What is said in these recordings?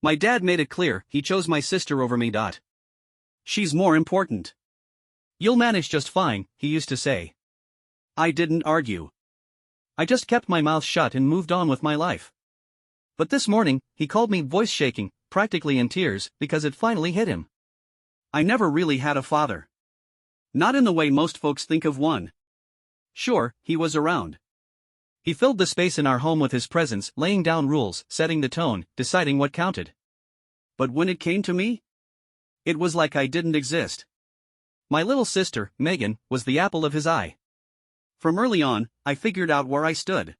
My dad made it clear he chose my sister over me. She's more important. You'll manage just fine, he used to say. I didn't argue. I just kept my mouth shut and moved on with my life. But this morning, he called me, voice shaking, practically in tears, because it finally hit him. I never really had a father. Not in the way most folks think of one. Sure, he was around. He filled the space in our home with his presence, laying down rules, setting the tone, deciding what counted. But when it came to me, it was like I didn't exist. My little sister, Megan, was the apple of his eye. From early on, I figured out where I stood.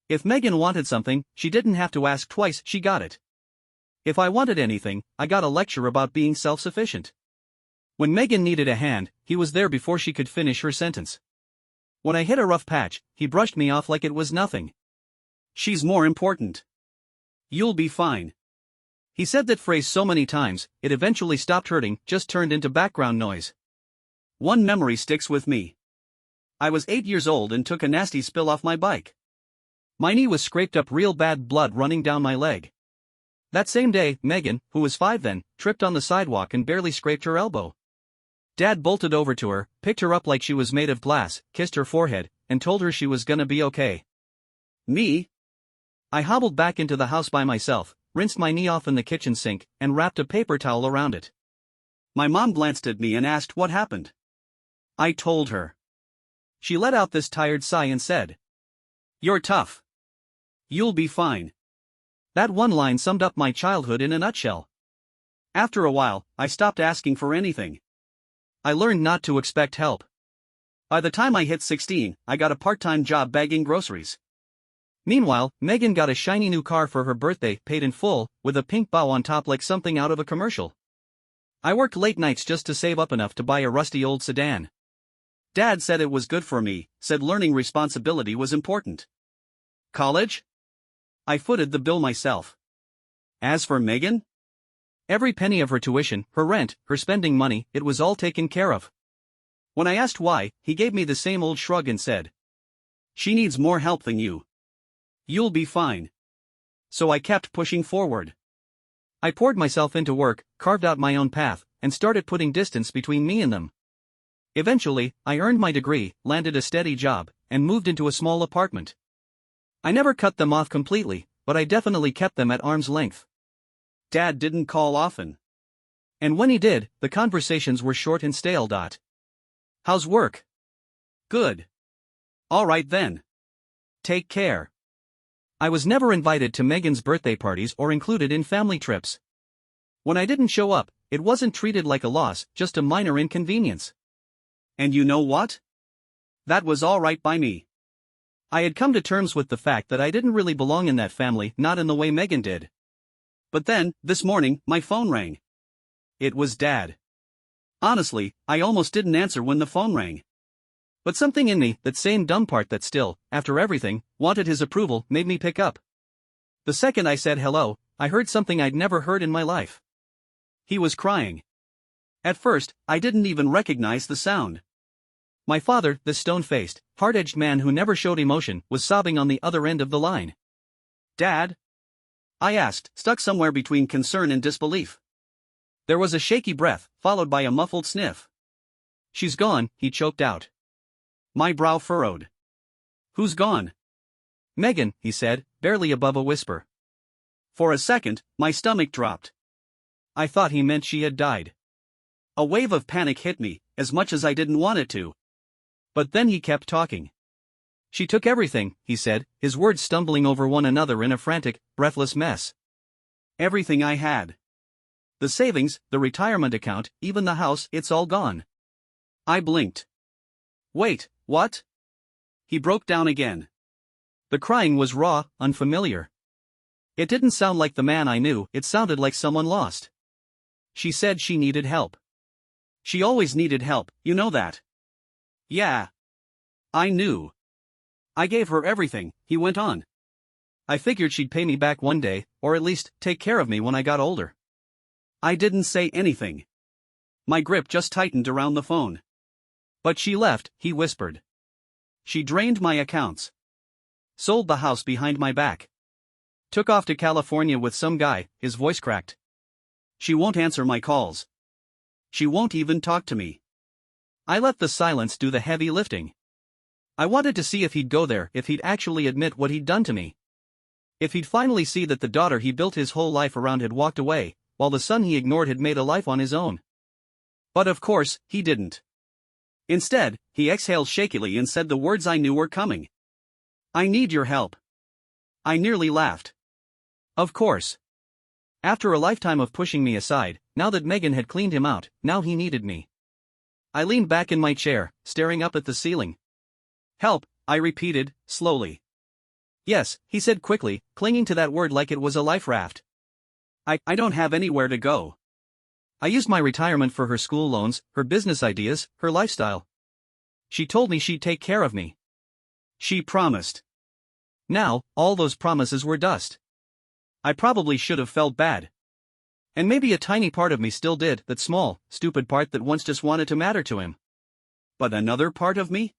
If Megan wanted something, she didn't have to ask twice, she got it. If I wanted anything, I got a lecture about being self-sufficient. When Megan needed a hand, he was there before she could finish her sentence. When I hit a rough patch, he brushed me off like it was nothing. She's more important. You'll be fine. He said that phrase so many times, it eventually stopped hurting, just turned into background noise. One memory sticks with me. I was 8 years old and took a nasty spill off my bike. My knee was scraped up, real bad, blood running down my leg. That same day, Megan, who was 5 then, tripped on the sidewalk and barely scraped her elbow. Dad bolted over to her, picked her up like she was made of glass, kissed her forehead, and told her she was gonna be okay. Me? I hobbled back into the house by myself, rinsed my knee off in the kitchen sink, and wrapped a paper towel around it. My mom glanced at me and asked what happened. I told her. She let out this tired sigh and said, "You're tough. You'll be fine." That one line summed up my childhood in a nutshell. After a while, I stopped asking for anything. I learned not to expect help. By the time I hit 16, I got a part-time job bagging groceries. Meanwhile, Megan got a shiny new car for her birthday, paid in full, with a pink bow on top like something out of a commercial. I worked late nights just to save up enough to buy a rusty old sedan. Dad said it was good for me, said learning responsibility was important. College? I footed the bill myself. As for Megan? Every penny of her tuition, her rent, her spending money, it was all taken care of. When I asked why, he gave me the same old shrug and said, "She needs more help than you. You'll be fine." So I kept pushing forward. I poured myself into work, carved out my own path, and started putting distance between me and them. Eventually, I earned my degree, landed a steady job, and moved into a small apartment. I never cut them off completely, but I definitely kept them at arm's length. Dad didn't call often. And when he did, the conversations were short and stale. How's work? Good. All right then. Take care. I was never invited to Megan's birthday parties or included in family trips. When I didn't show up, it wasn't treated like a loss, just a minor inconvenience. And you know what? That was all right by me. I had come to terms with the fact that I didn't really belong in that family, not in the way Megan did. But then, this morning, my phone rang. It was Dad. Honestly, I almost didn't answer when the phone rang. But something in me, that same dumb part that still, after everything, wanted his approval, made me pick up. The second I said hello, I heard something I'd never heard in my life. He was crying. At first, I didn't even recognize the sound. My father, this stone-faced, hard-edged man who never showed emotion, was sobbing on the other end of the line. "Dad?" I asked, stuck somewhere between concern and disbelief. There was a shaky breath, followed by a muffled sniff. "She's gone," he choked out. My brow furrowed. "Who's gone?" "Megan," he said, barely above a whisper. For a second, my stomach dropped. I thought he meant she had died. A wave of panic hit me, as much as I didn't want it to. But then he kept talking. "She took everything," he said, his words stumbling over one another in a frantic, breathless mess. "Everything I had. The savings, the retirement account, even the house, it's all gone." I blinked. "Wait, what?" He broke down again. The crying was raw, unfamiliar. It didn't sound like the man I knew, it sounded like someone lost. "She said she needed help." "She always needed help, you know that." "Yeah. I knew. I gave her everything," he went on. "I figured she'd pay me back one day, or at least, take care of me when I got older." I didn't say anything. My grip just tightened around the phone. "But she left," he whispered. "She drained my accounts. Sold the house behind my back. Took off to California with some guy, his voice cracked. She won't answer my calls. She won't even talk to me. I let the silence do the heavy lifting. I wanted to see if he'd go there, if he'd actually admit what he'd done to me. If he'd finally see that the daughter he built his whole life around had walked away, while the son he ignored had made a life on his own. But of course, he didn't. Instead, he exhaled shakily and said the words I knew were coming. I need your help. I nearly laughed. Of course. After a lifetime of pushing me aside, now that Megan had cleaned him out, now he needed me. I leaned back in my chair, staring up at the ceiling. Help, I repeated, slowly. Yes, he said quickly, clinging to that word like it was a life raft. I don't have anywhere to go. I used my retirement for her school loans, her business ideas, her lifestyle. She told me she'd take care of me. She promised. Now, all those promises were dust. I probably should have felt bad. And maybe a tiny part of me still did, that small, stupid part that once just wanted to matter to him. But another part of me?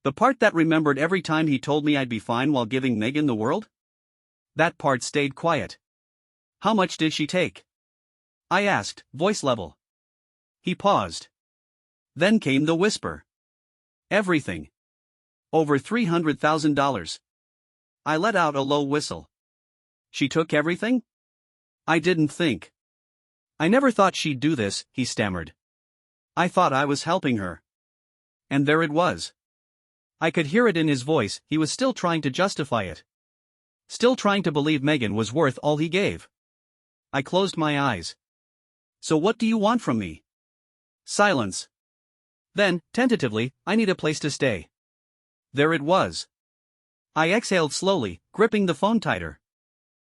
The part that remembered every time he told me I'd be fine while giving Megan the world? That part stayed quiet. How much did she take? I asked, voice level. He paused. Then came the whisper. Everything. Over $300,000. I let out a low whistle. She took everything? I didn't think. I never thought she'd do this, he stammered. I thought I was helping her. And there it was. I could hear it in his voice, he was still trying to justify it. Still trying to believe Megan was worth all he gave. I closed my eyes. So what do you want from me? Silence. Then, tentatively, I need a place to stay. There it was. I exhaled slowly, gripping the phone tighter.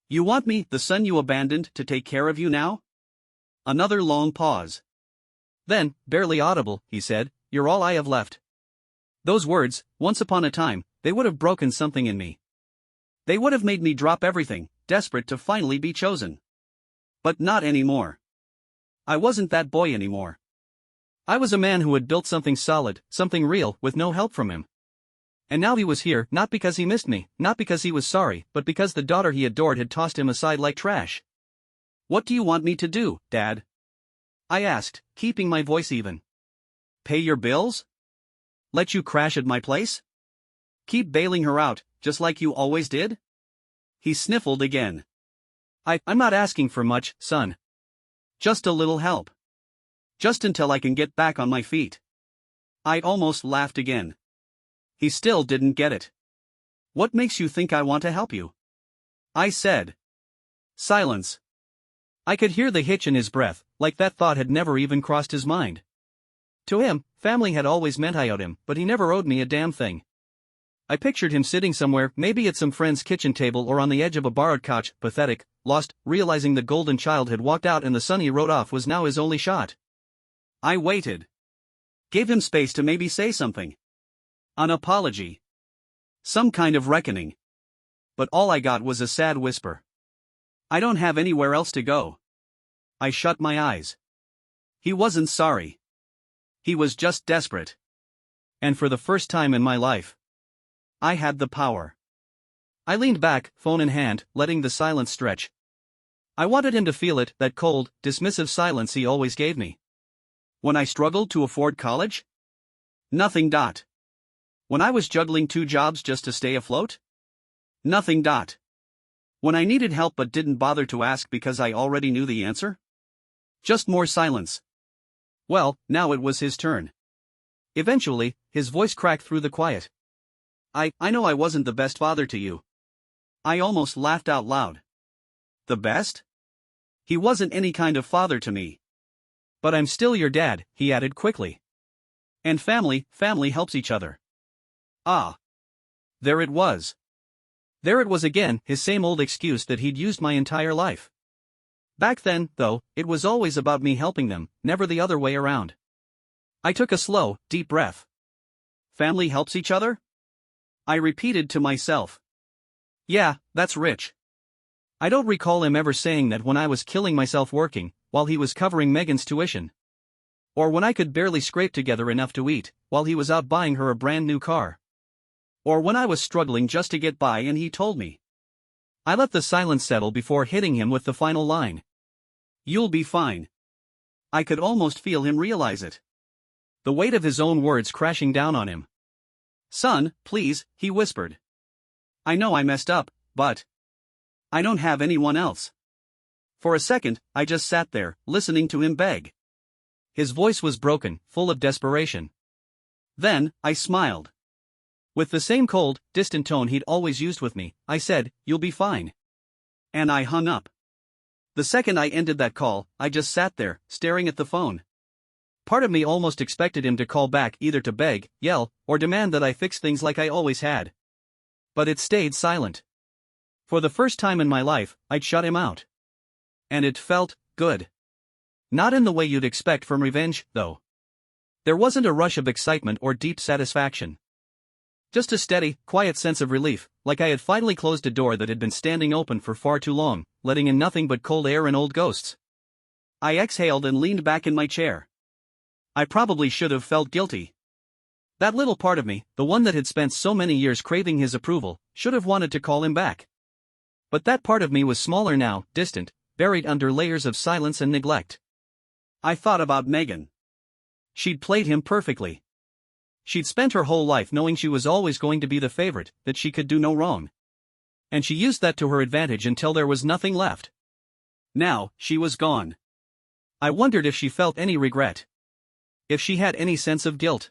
You want me, the son you abandoned, to take care of you now? Another long pause. Then, barely audible, he said, you're all I have left. Those words, once upon a time, they would have broken something in me. They would have made me drop everything, desperate to finally be chosen. But not anymore. I wasn't that boy anymore. I was a man who had built something solid, something real, with no help from him. And now he was here, not because he missed me, not because he was sorry, but because the daughter he adored had tossed him aside like trash. What do you want me to do, Dad? I asked, keeping my voice even. Pay your bills? Let you crash at my place? Keep bailing her out, just like you always did? He sniffled again. I'm not asking for much, son. Just a little help. Just until I can get back on my feet. I almost laughed again. He still didn't get it. What makes you think I want to help you? I said. Silence. I could hear the hitch in his breath, like that thought had never even crossed his mind. To him, family had always meant I owed him, but he never owed me a damn thing. I pictured him sitting somewhere, maybe at some friend's kitchen table or on the edge of a borrowed couch, pathetic, lost, realizing the golden child had walked out and the son he wrote off was now his only shot. I waited. Gave him space to maybe say something. An apology. Some kind of reckoning. But all I got was a sad whisper. I don't have anywhere else to go. I shut my eyes. He wasn't sorry. He was just desperate. And for the first time in my life, I had the power. I leaned back, phone in hand, letting the silence stretch. I wanted him to feel it, that cold, dismissive silence he always gave me. When I struggled to afford college? Nothing. When I was juggling 2 jobs just to stay afloat? Nothing. When I needed help but didn't bother to ask because I already knew the answer? Just more silence. Well, now it was his turn. Eventually, his voice cracked through the quiet. I know I wasn't the best father to you. I almost laughed out loud. The best? He wasn't any kind of father to me. But I'm still your dad, he added quickly. And family helps each other. Ah. There it was. There it was again, his same old excuse that he'd used my entire life. Back then, though, it was always about me helping them, never the other way around. I took a slow, deep breath. Family helps each other? I repeated to myself. Yeah, that's rich. I don't recall him ever saying that when I was killing myself working, while he was covering Megan's tuition. Or when I could barely scrape together enough to eat, while he was out buying her a brand new car. Or when I was struggling just to get by and he told me. I let the silence settle before hitting him with the final line. You'll be fine. I could almost feel him realize it. The weight of his own words crashing down on him. Son, please, he whispered. I know I messed up, but I don't have anyone else. For a second, I just sat there, listening to him beg. His voice was broken, full of desperation. Then, I smiled. With the same cold, distant tone he'd always used with me, I said, you'll be fine. And I hung up. The second I ended that call, I just sat there, staring at the phone. Part of me almost expected him to call back either to beg, yell, or demand that I fix things like I always had. But it stayed silent. For the first time in my life, I'd shut him out. And it felt good. Not in the way you'd expect from revenge, though. There wasn't a rush of excitement or deep satisfaction. Just a steady, quiet sense of relief, like I had finally closed a door that had been standing open for far too long, letting in nothing but cold air and old ghosts. I exhaled and leaned back in my chair. I probably should have felt guilty. That little part of me, the one that had spent so many years craving his approval, should have wanted to call him back. But that part of me was smaller now, distant, buried under layers of silence and neglect. I thought about Megan. She'd played him perfectly. She'd spent her whole life knowing she was always going to be the favorite, that she could do no wrong. And she used that to her advantage until there was nothing left. Now, she was gone. I wondered if she felt any regret. If she had any sense of guilt.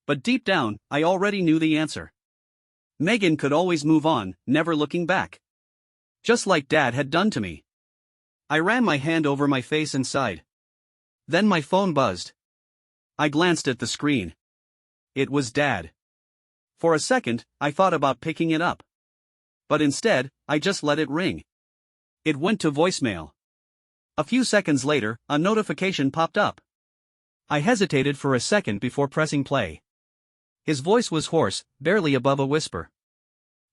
But deep down, I already knew the answer. Megan could always move on, never looking back. Just like Dad had done to me. I ran my hand over my face and sighed. Then my phone buzzed. I glanced at the screen. It was Dad. For a second, I thought about picking it up. But instead, I just let it ring. It went to voicemail. A few seconds later, a notification popped up. I hesitated for a second before pressing play. His voice was hoarse, barely above a whisper.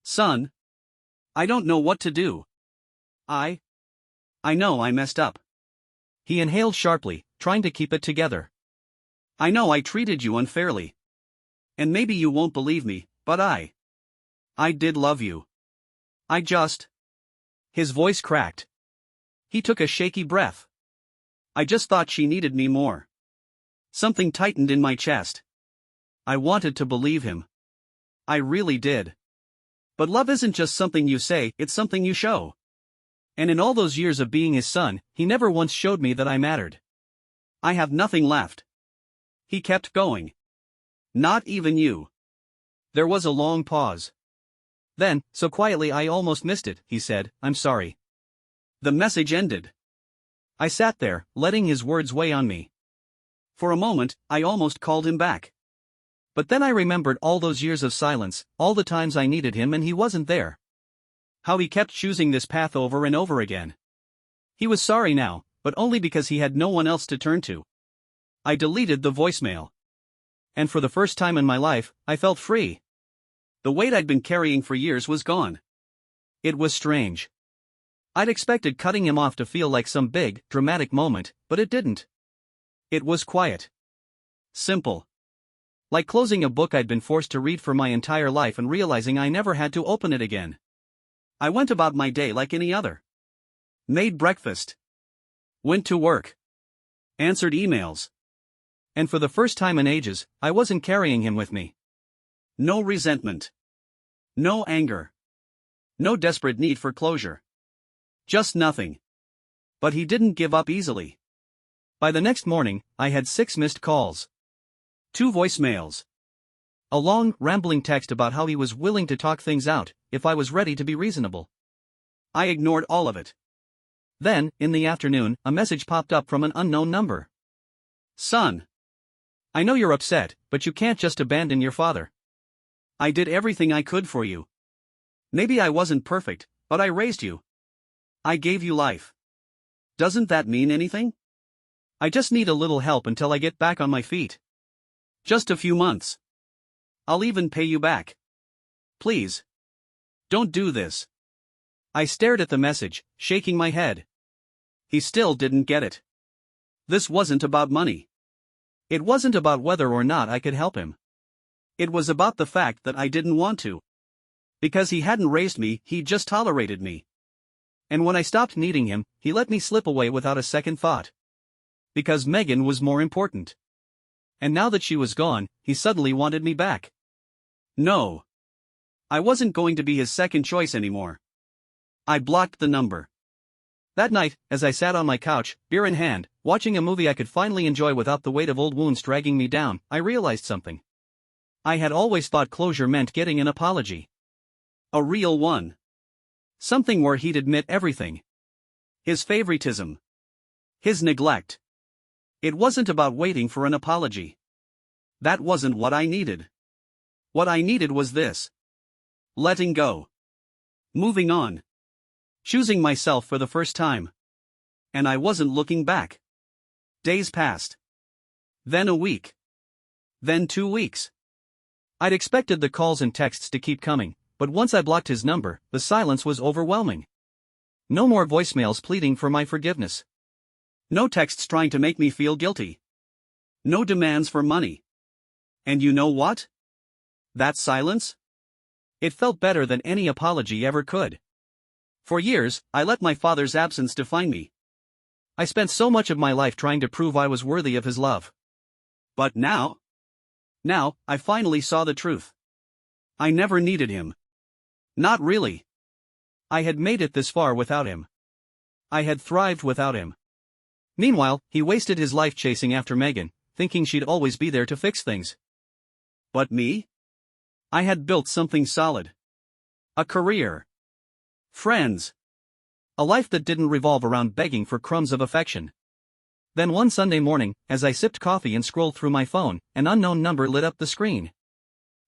Son. I don't know what to do. I know I messed up. He inhaled sharply, trying to keep it together. I know I treated you unfairly. And maybe you won't believe me, but I did love you. His voice cracked. He took a shaky breath. I just thought she needed me more. Something tightened in my chest. I wanted to believe him. I really did. But love isn't just something you say, it's something you show. And in all those years of being his son, he never once showed me that I mattered. I have nothing left. He kept going. Not even you. There was a long pause. Then, so quietly I almost missed it, he said, I'm sorry. The message ended. I sat there, letting his words weigh on me. For a moment, I almost called him back. But then I remembered all those years of silence, all the times I needed him and he wasn't there. How he kept choosing this path over and over again. He was sorry now, but only because he had no one else to turn to. I deleted the voicemail. And for the first time in my life, I felt free. The weight I'd been carrying for years was gone. It was strange. I'd expected cutting him off to feel like some big, dramatic moment, but it didn't. It was quiet. Simple. Like closing a book I'd been forced to read for my entire life and realizing I never had to open it again. I went about my day like any other. Made breakfast. Went to work. Answered emails. And for the first time in ages, I wasn't carrying him with me. No resentment. No anger. No desperate need for closure. Just nothing. But he didn't give up easily. By the next morning, I had 6 missed calls. 2 voicemails. A long, rambling text about how he was willing to talk things out, if I was ready to be reasonable. I ignored all of it. Then, in the afternoon, a message popped up from an unknown number. Son. I know you're upset, but you can't just abandon your father. I did everything I could for you. Maybe I wasn't perfect, but I raised you. I gave you life. Doesn't that mean anything? I just need a little help until I get back on my feet. Just a few months. I'll even pay you back. Please. Don't do this. I stared at the message, shaking my head. He still didn't get it. This wasn't about money. It wasn't about whether or not I could help him. It was about the fact that I didn't want to. Because he hadn't raised me, he just tolerated me. And when I stopped needing him, he let me slip away without a second thought. Because Megan was more important. And now that she was gone, he suddenly wanted me back. No. I wasn't going to be his second choice anymore. I blocked the number. That night, as I sat on my couch, beer in hand, watching a movie I could finally enjoy without the weight of old wounds dragging me down, I realized something. I had always thought closure meant getting an apology. A real one. Something where he'd admit everything. His favoritism. His neglect. It wasn't about waiting for an apology. That wasn't what I needed. What I needed was this. Letting go. Moving on. Choosing myself for the first time. And I wasn't looking back. Days passed. Then a week. Then 2 weeks. I'd expected the calls and texts to keep coming, but once I blocked his number, the silence was overwhelming. No more voicemails pleading for my forgiveness. No texts trying to make me feel guilty. No demands for money. And you know what? That silence? It felt better than any apology ever could. For years, I let my father's absence define me. I spent so much of my life trying to prove I was worthy of his love. But now, I finally saw the truth. I never needed him. Not really. I had made it this far without him. I had thrived without him. Meanwhile, he wasted his life chasing after Megan, thinking she'd always be there to fix things. But me? I had built something solid. A career. Friends. A life that didn't revolve around begging for crumbs of affection. Then one Sunday morning, as I sipped coffee and scrolled through my phone, an unknown number lit up the screen.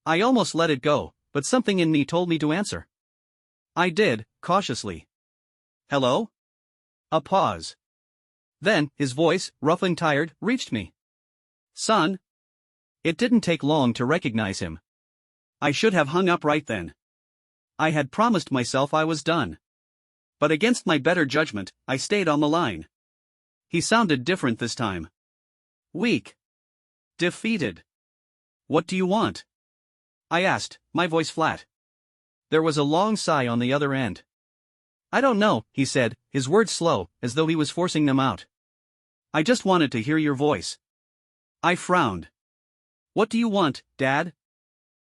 I almost let it go, but something in me told me to answer. I did, cautiously. Hello? A pause. Then, his voice, rough and tired, reached me. Son. It didn't take long to recognize him. I should have hung up right then. I had promised myself I was done. But against my better judgment, I stayed on the line. He sounded different this time. Weak. Defeated. What do you want? I asked, my voice flat. There was a long sigh on the other end. I don't know, he said, his words slow, as though he was forcing them out. I just wanted to hear your voice. I frowned. What do you want, Dad?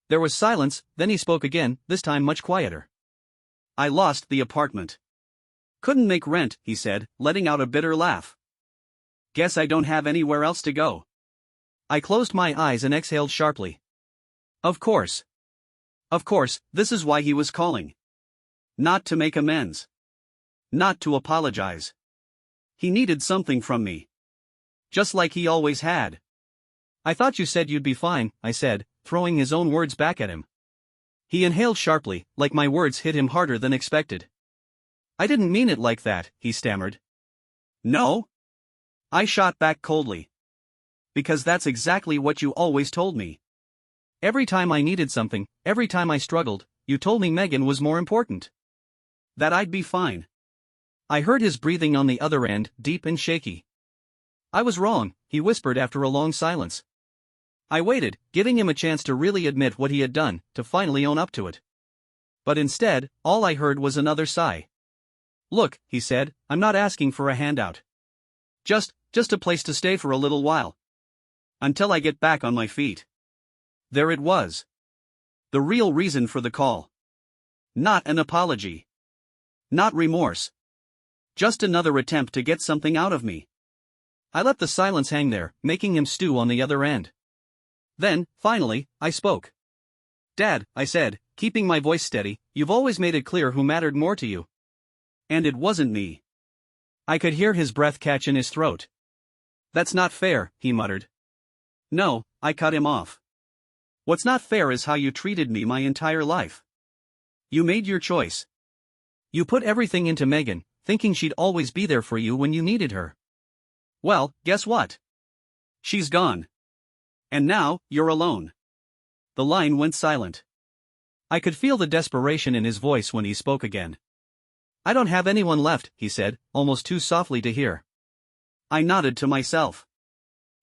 There was silence, then he spoke again, this time much quieter. I lost the apartment. Couldn't make rent, he said, letting out a bitter laugh. Guess I don't have anywhere else to go. I closed my eyes and exhaled sharply. Of course. Of course, this is why he was calling. Not to make amends. Not to apologize. He needed something from me. Just like he always had. I thought you said you'd be fine, I said, throwing his own words back at him. He inhaled sharply, like my words hit him harder than expected. I didn't mean it like that, he stammered. No? I shot back coldly. Because that's exactly what you always told me. Every time I needed something, every time I struggled, you told me Megan was more important. That I'd be fine. I heard his breathing on the other end, deep and shaky. I was wrong, he whispered after a long silence. I waited, giving him a chance to really admit what he had done, to finally own up to it. But instead, all I heard was another sigh. Look, he said, I'm not asking for a handout. Just a place to stay for a little while. Until I get back on my feet. There it was. The real reason for the call. Not an apology. Not remorse. Just another attempt to get something out of me. I let the silence hang there, making him stew on the other end. Then, finally, I spoke. Dad, I said, keeping my voice steady, you've always made it clear who mattered more to you. And it wasn't me. I could hear his breath catch in his throat. That's not fair, he muttered. No, I cut him off. What's not fair is how you treated me my entire life. You made your choice. You put everything into Megan, thinking she'd always be there for you when you needed her. Well, guess what? She's gone. And now, you're alone. The line went silent. I could feel the desperation in his voice when he spoke again. I don't have anyone left, he said, almost too softly to hear. I nodded to myself.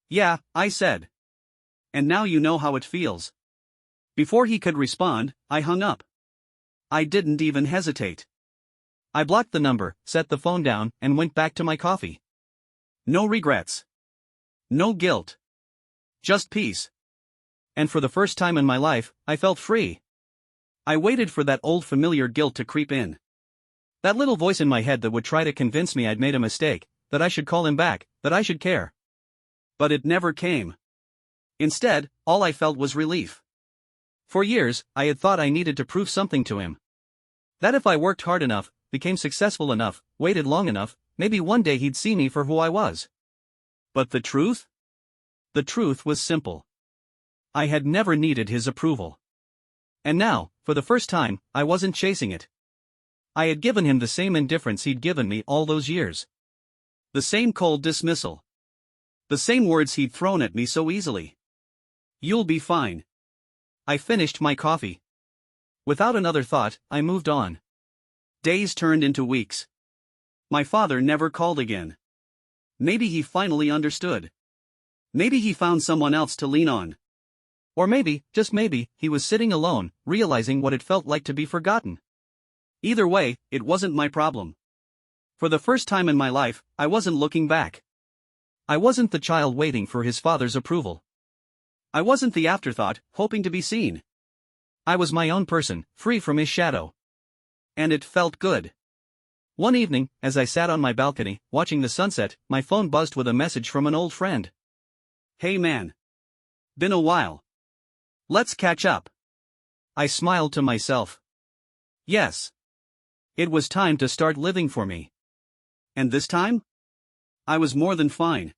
Yeah, I said. And now you know how it feels. Before he could respond, I hung up. I didn't even hesitate. I blocked the number, set the phone down, and went back to my coffee. No regrets. No guilt. Just peace. And for the first time in my life, I felt free. I waited for that old familiar guilt to creep in. That little voice in my head that would try to convince me I'd made a mistake, that I should call him back, that I should care. But it never came. Instead, all I felt was relief. For years, I had thought I needed to prove something to him. That if I worked hard enough, became successful enough, waited long enough, maybe one day he'd see me for who I was. But the truth? The truth was simple. I had never needed his approval. And now, for the first time, I wasn't chasing it. I had given him the same indifference he'd given me all those years. The same cold dismissal. The same words he'd thrown at me so easily. You'll be fine. I finished my coffee. Without another thought, I moved on. Days turned into weeks. My father never called again. Maybe he finally understood. Maybe he found someone else to lean on. Or maybe, just maybe, he was sitting alone, realizing what it felt like to be forgotten. Either way, it wasn't my problem. For the first time in my life, I wasn't looking back. I wasn't the child waiting for his father's approval. I wasn't the afterthought, hoping to be seen. I was my own person, free from his shadow. And it felt good. One evening, as I sat on my balcony, watching the sunset, my phone buzzed with a message from an old friend. Hey man. Been a while. Let's catch up. I smiled to myself. Yes. It was time to start living for me. And this time? I was more than fine.